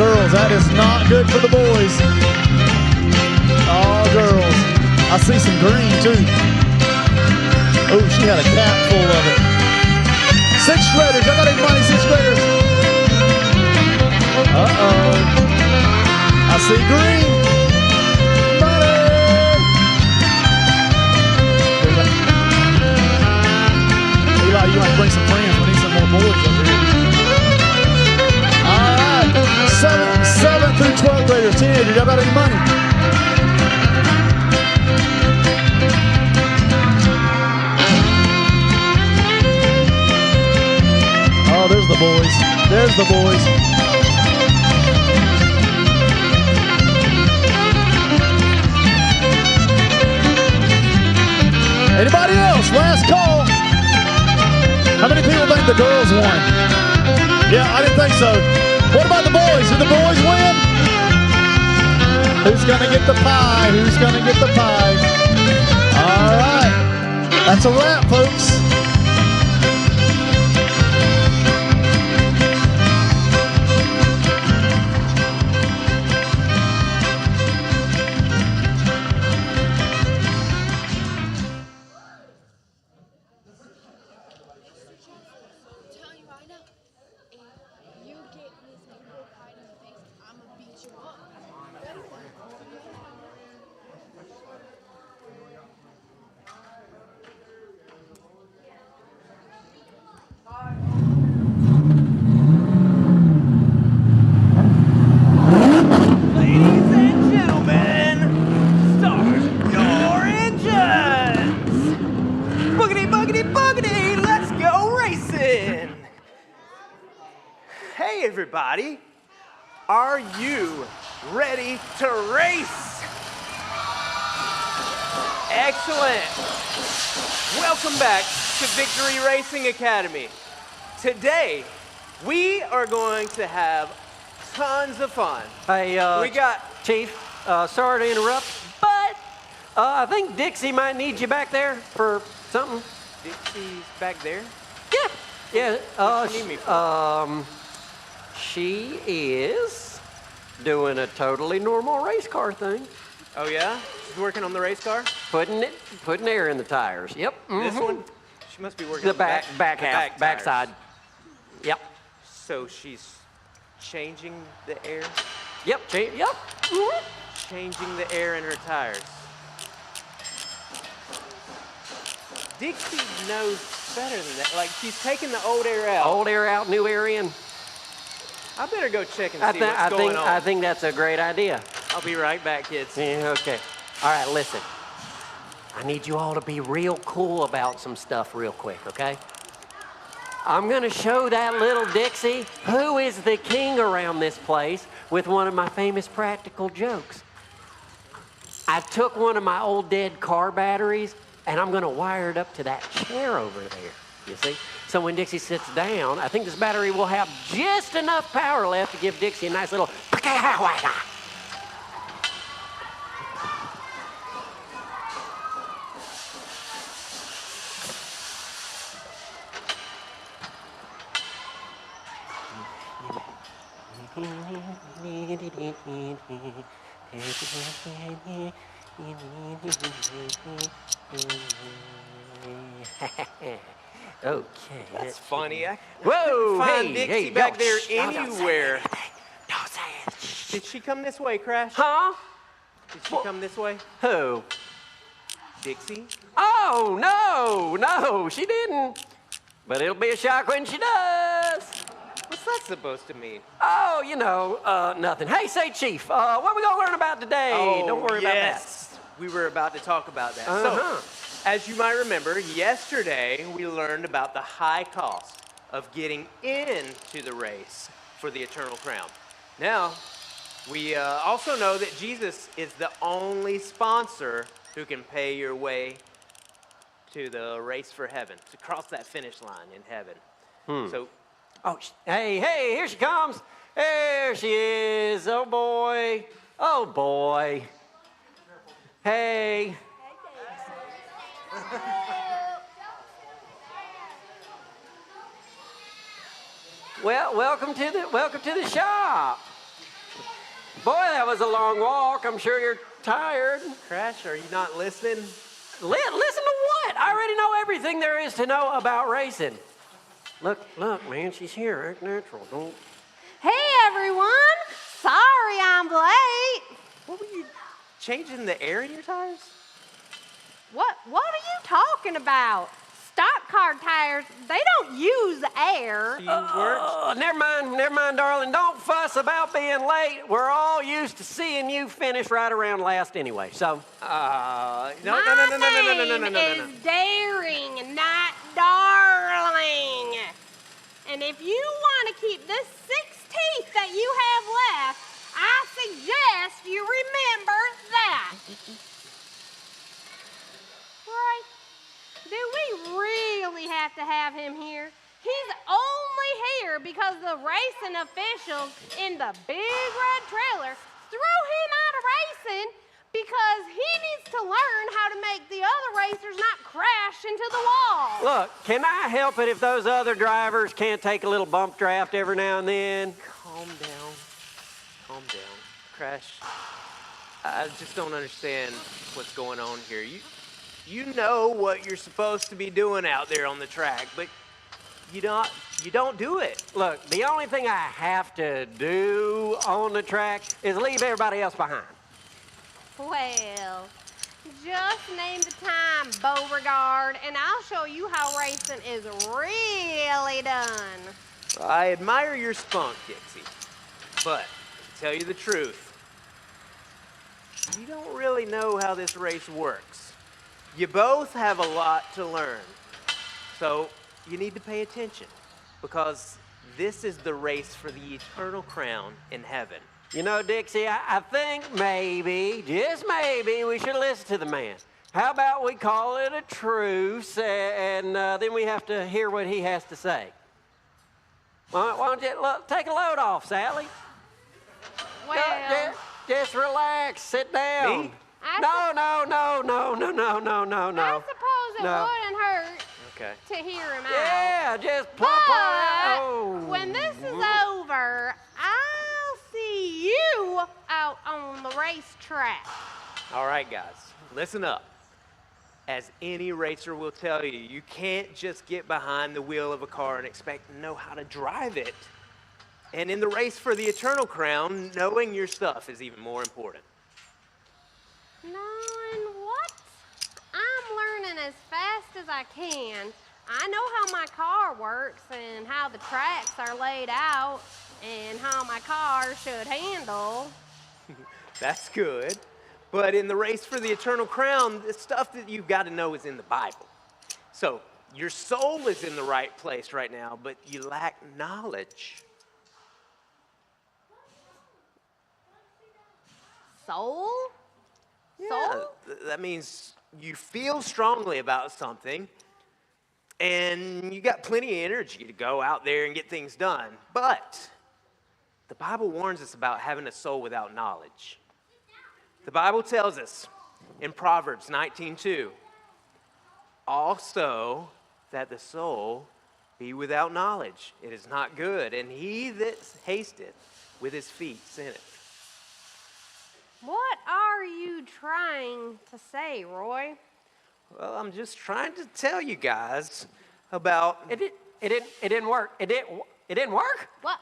Girls, that is not good for the boys. Oh, girls. I see some green, too. Oh, she had a cap full of it. Sixth graders. I got any money, sixth graders. Uh-oh. I see green. Money. Eli, you might bring some friends. We need some more boys up here. All right. 7th through 12th graders, teenagers. Y'all got any money? Oh, there's the boys. There's the boys. Anybody else? Last call. How many people think the girls won? Yeah, I didn't think so. What about the boys? Did the boys win? Who's gonna get the pie? Who's gonna get the pie? All right. That's a wrap, folks. Everybody, are you ready to race? Excellent. Welcome back to Victory Racing Academy. Today, we are going to have tons of fun. Hey, Chief, sorry to interrupt, but I think Dixie might need you back there for something. Dixie's back there? Yeah. What do you need me for? She is doing a totally normal race car thing. Oh yeah? She's working on the race car? Putting air in the tires. Yep. Mm-hmm. This one? She must be working the on the backside. Yep. So she's changing the air? Yep. Mm-hmm. Changing the air in her tires. Dixie knows better than that. Like, she's taking the old air out. Old air out, new air in. I better go check and see what's going on. I think that's a great idea. I'll be right back, kids. Yeah, okay. All right, listen. I need you all to be real cool about some stuff real quick, okay? I'm going to show that little Dixie who is the king around this place with one of my famous practical jokes. I took one of my old dead car batteries, and I'm going to wire it up to that chair over there, you see? So when Dixie sits down, I think this battery will have just enough power left to give Dixie a nice little... Okay. That's funny. I Whoa! couldn't find Dixie back there anywhere. Don't say it. Did she come this way, Crash? Huh? Did she come this way? Who? Dixie? Oh, no, she didn't. But it'll be a shock when she does. What's that supposed to mean? Oh, you know, nothing. Hey, say, Chief, what are we going to learn about today? Oh, Don't worry about that. We were about to talk about that. Uh-huh. So, as you might remember, yesterday we learned about the high cost of getting into the race for the Eternal Crown. Now, we also know that Jesus is the only sponsor who can pay your way to the race for heaven, to cross that finish line in heaven. So, Oh, hey, here she comes. There she is. Oh, boy. Oh, boy. Hey. Well, welcome to the shop. Boy, that was a long walk. I'm sure you're tired. Crash, are you not listening? Listen to what? I already know everything there is to know about racing. Look, man, she's here. Act natural. Don't. Hey, everyone. Sorry I'm late. What were you changing the air in your tires? What are you talking about? Stock car tires, they don't use air. You weren't. Never mind, darling. Don't fuss about being late. We're all used to seeing you finish right around last anyway. So, No. My name is Daring, not Darling. And if you want to keep this 6 teeth that you have left, I suggest you remember that. Right? Do we really have to have him here? He's only here because the racing officials in the big red trailer threw him out of racing because he needs to learn how to make the other racers not crash into the wall. look, can I help it if those other drivers can't take a little bump draft every now and then? Calm down. Crash, I just don't understand what's going on here. You know what you're supposed to be doing out there on the track, but you don't do it. Look, the only thing I have to do on the track is leave everybody else behind. Well, just name the time, Beauregard, and I'll show you how racing is really done. I admire your spunk, Dixie, but to tell you the truth, you don't really know how this race works. You both have a lot to learn, so you need to pay attention because this is the race for the eternal crown in heaven. You know, Dixie, I think maybe, just maybe, we should listen to the man. How about we call it a truce, and then we have to hear what he has to say. Why don't you take a load off, Sally? Well, Just relax, sit down. Me? No. I suppose it No. wouldn't hurt Okay. to hear him out. Yeah, just plop on out. Oh. When this is over, I'll see you out on the racetrack. All right, guys, listen up. As any racer will tell you, you can't just get behind the wheel of a car and expect to know how to drive it. And in the race for the eternal crown, knowing your stuff is even more important. Knowing what? I'm learning as fast as I can. I know how my car works and how the tracks are laid out and how my car should handle. That's good. But in the race for the eternal crown, the stuff that you've got to know is in the Bible. So your soul is in the right place right now, but you lack knowledge. Soul? Yeah, Soul? that means you feel strongly about something and you got plenty of energy to go out there and get things done. But the Bible warns us about having a soul without knowledge. The Bible tells us in Proverbs 19:2, also that the soul be without knowledge. It is not good, and he that hasteth with his feet sinneth. What are you trying to say, Roy? Well, I'm just trying to tell you guys about... It didn't work. It didn't work? What?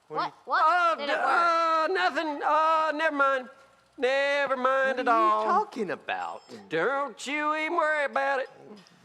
What? Oh, Did it work? nothing. Never mind. Never mind What at are you all. talking about? Don't you even worry about it.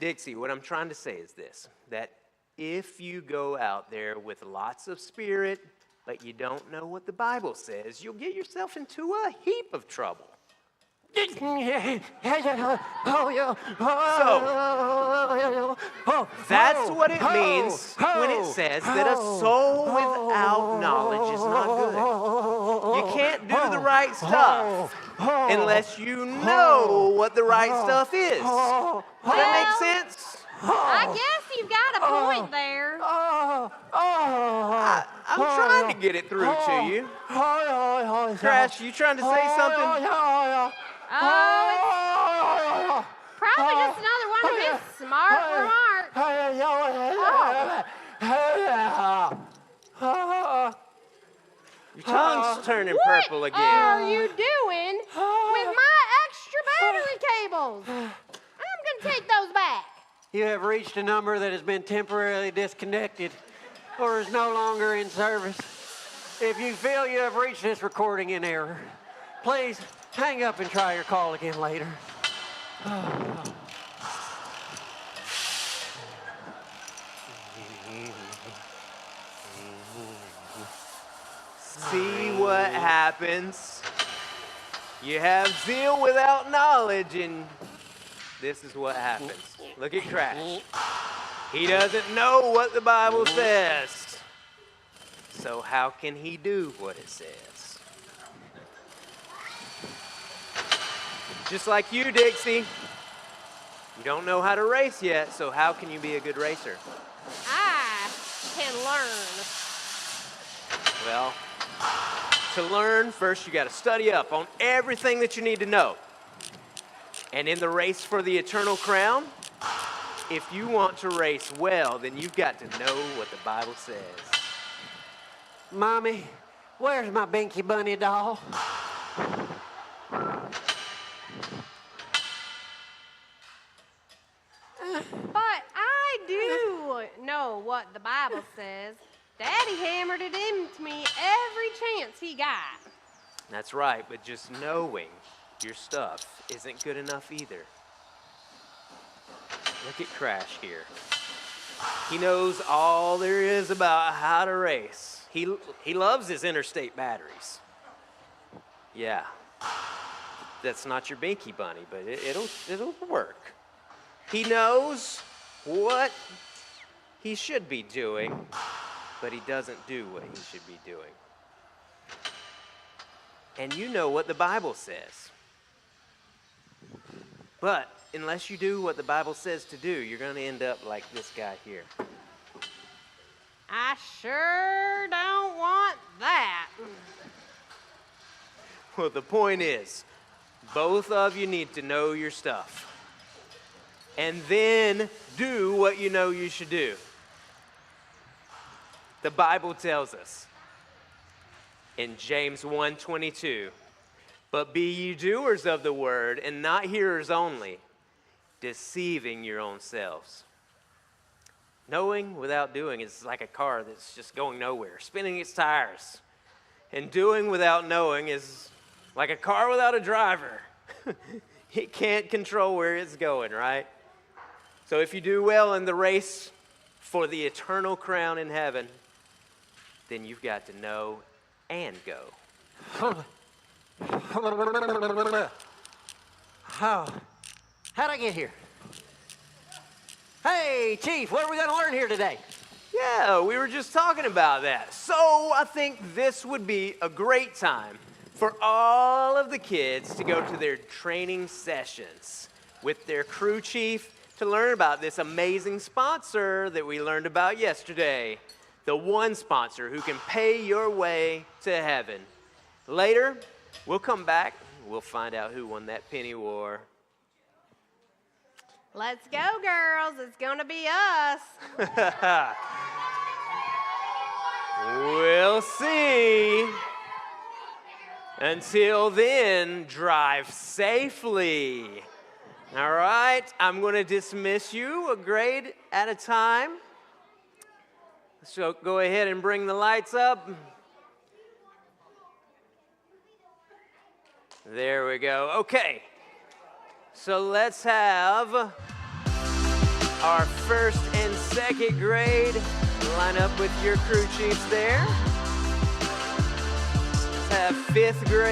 Dixie, what I'm trying to say is this, that if you go out there with lots of spirit, but you don't know what the Bible says, you'll get yourself into a heap of trouble. That's what it means when it says that a soul without knowledge is not good. You can't do the right stuff unless you know what the right stuff is. Does that make sense? I guess you've got a point there. I'm trying to get it through to you. Crash, you trying to say something? Oh, it's probably just another one of his smart remarks. Your tongue's turning What purple again. are you doing with my extra battery cables? I'm gonna take those back. You have reached a number that has been temporarily disconnected or is no longer in service. If you feel you have reached this recording in error, please hang up and try your call again later. See what happens? You have zeal without knowledge, and this is what happens. Look at Crash. He doesn't know what the Bible says. So how can he do what it says? Just like you, Dixie. You don't know how to race yet, so how can you be a good racer? I can learn. Well, to learn, first you got to study up on everything that you need to know. And in the race for the eternal crown, if you want to race well, then you've got to know what the Bible says. Mommy, where's my Binky Bunny doll? But I do know what the Bible says. Daddy hammered it into me every chance he got. That's right, but just knowing your stuff isn't good enough either. Look at Crash here. He knows all there is about how to race. He loves his interstate batteries. Yeah, that's not your Binky Bunny, but it'll work. He knows what he should be doing, but he doesn't do what he should be doing. And you know what the Bible says. But unless you do what the Bible says to do, you're going to end up like this guy here. I sure don't want that. Well, the point is, both of you need to know your stuff. And then do what you know you should do. The Bible tells us in James 1:22, but be ye doers of the word and not hearers only, deceiving your own selves. Knowing without doing is like a car that's just going nowhere, spinning its tires. And doing without knowing is like a car without a driver. It can't control where it's going, right? So if you do well in the race for the eternal crown in heaven, then you've got to know and go. How'd I get here? Hey, Chief, what are we going to learn here today? Yeah, we were just talking about that. So I think this would be a great time for all of the kids to go to their training sessions with their crew chief to learn about this amazing sponsor that we learned about yesterday. The one sponsor who can pay your way to heaven. Later, we'll come back. We'll find out who won that penny war. Let's go, girls. It's going to be us. We'll see. Until then, drive safely. All right, I'm going to dismiss you a grade at a time. So go ahead and bring the lights up. There we go. Okay, so let's have our first and second grade line up with your crew chiefs there. Let's have fifth grade.